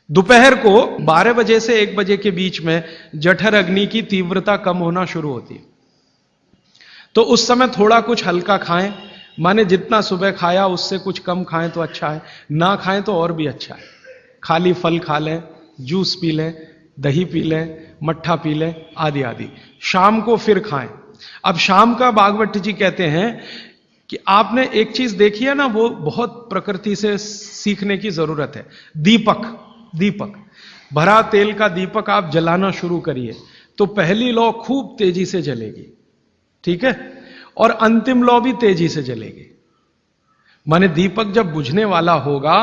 दोपहर को 12 बजे से 1 बजे के बीच में जठर अग्नि की तीव्रता कम होना शुरू होती है। तो उस समय थोड़ा कुछ हल्का खाएं, माने जितना सुबह खाया उससे कुछ कम खाएं तो अच्छा है, ना खाएं तो और भी अच्छा है। खाली फल खा लें, जूस पी लें, दही पी लें, मट्ठा पी लें, आदि आदि। शाम को फिर खाएं। अब शाम का भागवत जी कहते हैं कि आपने एक चीज देखी है ना, वो बहुत प्रकृति से सीखने की जरूरत है। दीपक भरा तेल का दीपक आप जलाना शुरू करिए तो पहली लौ खूब तेजी से जलेगी, ठीक है, और अंतिम लौ भी तेजी से जलेगी। माने दीपक जब बुझने वाला होगा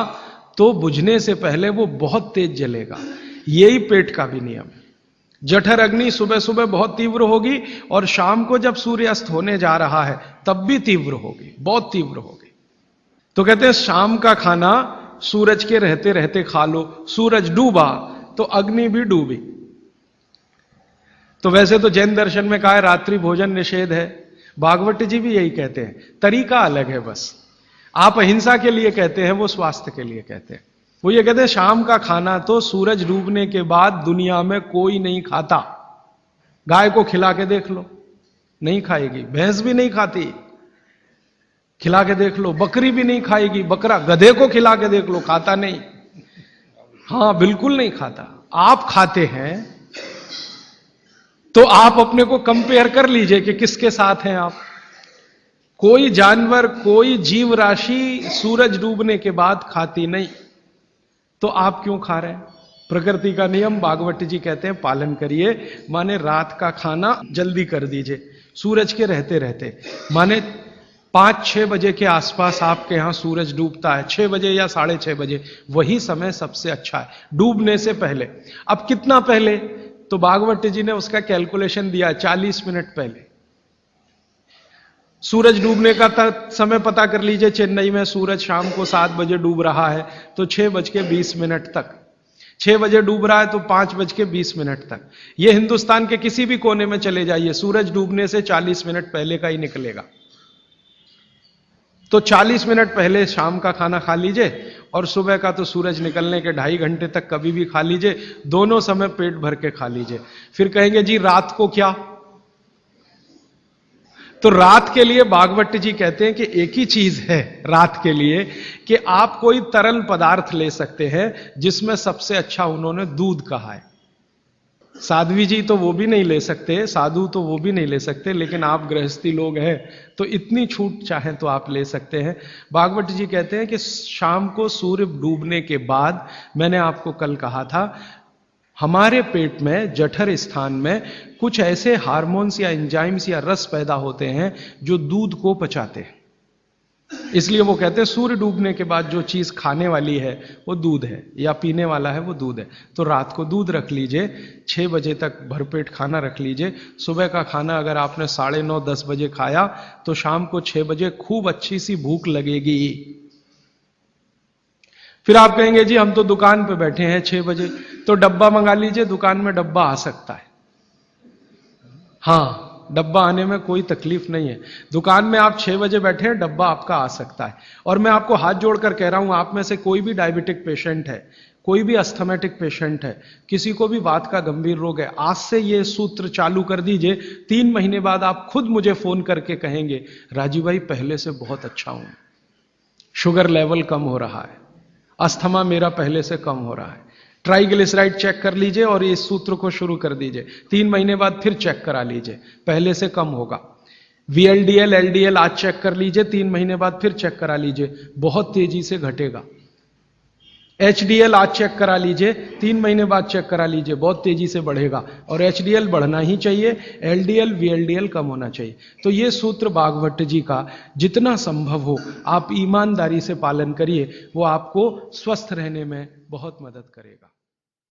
तो बुझने से पहले वो बहुत तेज जलेगा। यही पेट का भी नियम है। जठर अग्नि सुबह सुबह बहुत तीव्र होगी और शाम को जब सूर्यास्त होने जा रहा है तब भी तीव्र होगी, बहुत तीव्र होगी। तो कहते हैं शाम का खाना सूरज के रहते रहते खा लो। सूरज डूबा तो अग्नि भी डूबी। तो वैसे तो जैन दर्शन में कहा है रात्रि भोजन निषेध है, भागवत जी भी यही कहते हैं, तरीका अलग है बस। आप अहिंसा के लिए कहते हैं, वो स्वास्थ्य के लिए कहते हैं। वो ये कहते हैं शाम का खाना तो सूरज डूबने के बाद दुनिया में कोई नहीं खाता। गाय को खिला के देख लो, नहीं खाएगी। भैंस भी नहीं खाती, खिला के देख लो। बकरी भी नहीं खाएगी, बकरा गधे को खिला के देख लो, खाता नहीं। हां, बिल्कुल नहीं खाता। आप खाते हैं तो आप अपने को कंपेयर कर लीजिए कि किसके साथ हैं आप। कोई जानवर, कोई जीव राशि सूरज डूबने के बाद खाती नहीं, तो आप क्यों खा रहे हैं? प्रकृति का नियम भागवत जी कहते हैं पालन करिए। माने रात का खाना जल्दी कर दीजिए सूरज के रहते रहते। माने 5-6 बजे के आसपास आपके यहां सूरज डूबता है, 6 बजे या 6:30 बजे, वही समय सबसे अच्छा है, डूबने से पहले। अब कितना पहले? तो भागवत जी ने उसका कैलकुलेशन दिया, 40 मिनट पहले। सूरज डूबने का समय पता कर लीजिए। चेन्नई में सूरज शाम को 7 बजे डूब रहा है तो 6:20 तक। 6 बजे डूब रहा है तो 5:20 तक। यह हिंदुस्तान के किसी भी कोने में चले जाइए, सूरज डूबने से 40 मिनट पहले का ही निकलेगा। तो 40 मिनट पहले शाम का खाना खा लीजिए और सुबह का तो सूरज निकलने के 2.5 घंटे तक कभी भी खा लीजिए। दोनों समय पेट भर के खा लीजिए। फिर कहेंगे जी रात को क्या? तो रात के लिए भागवत जी कहते हैं कि एक ही चीज है रात के लिए, कि आप कोई तरल पदार्थ ले सकते हैं, जिसमें सबसे अच्छा उन्होंने दूध कहा है। साध्वी जी तो वो भी नहीं ले सकते, साधु तो वो भी नहीं ले सकते, लेकिन आप गृहस्थी लोग हैं तो इतनी छूट चाहें तो आप ले सकते हैं। भागवत जी कहते हैं कि शाम को सूर्य डूबने के बाद, मैंने आपको कल कहा था, हमारे पेट में जठर स्थान में कुछ ऐसे हार्मोन्स या एंजाइम्स या रस पैदा होते हैं जो दूध को पचाते हैं। इसलिए वो कहते हैं सूर्य डूबने के बाद जो चीज खाने वाली है वो दूध है, या पीने वाला है वो दूध है। तो रात को दूध रख लीजिए, 6 बजे तक भरपेट खाना रख लीजिए। सुबह का खाना अगर आपने 9:30-10 बजे खाया तो शाम को 6 बजे खूब अच्छी सी भूख लगेगी। फिर आप कहेंगे जी हम तो दुकान पे बैठे हैं 6 बजे, तो डब्बा मंगा लीजिए, दुकान में डब्बा आ सकता है। हां, डब्बा आने में कोई तकलीफ नहीं है। दुकान में आप 6 बजे बैठे हैं, डब्बा आपका आ सकता है। और मैं आपको हाथ जोड़कर कह रहा हूं, आप में से कोई भी डायबिटिक पेशेंट है, कोई भी अस्थमेटिक पेशेंट है, किसी को भी वात का गंभीर रोग है, आज से ये सूत्र चालू कर दीजिए। 3 महीने बाद आप खुद मुझे फोन करके कहेंगे राजीव भाई पहले से बहुत अच्छा हूं, शुगर लेवल कम हो रहा है, अस्थमा मेरा पहले से कम हो रहा है। ट्राइग्लिसराइड चेक कर लीजिए और इस सूत्र को शुरू कर दीजिए। 3 महीने बाद फिर चेक करा लीजिए, पहले से कम होगा। VLDL LDL आज चेक कर लीजिए, 3 महीने बाद फिर चेक करा लीजिए, बहुत तेजी से घटेगा। HDL आज चेक करा लीजिए, 3 महीने बाद चेक करा लीजिए, बहुत तेजी से बढ़ेगा। और HDL बढ़ना ही चाहिए, LDL VLDL कम होना चाहिए। तो ये सूत्र भागवत जी का जितना संभव हो आप ईमानदारी से पालन करिए, वो आपको स्वस्थ रहने में बहुत मदद करेगा।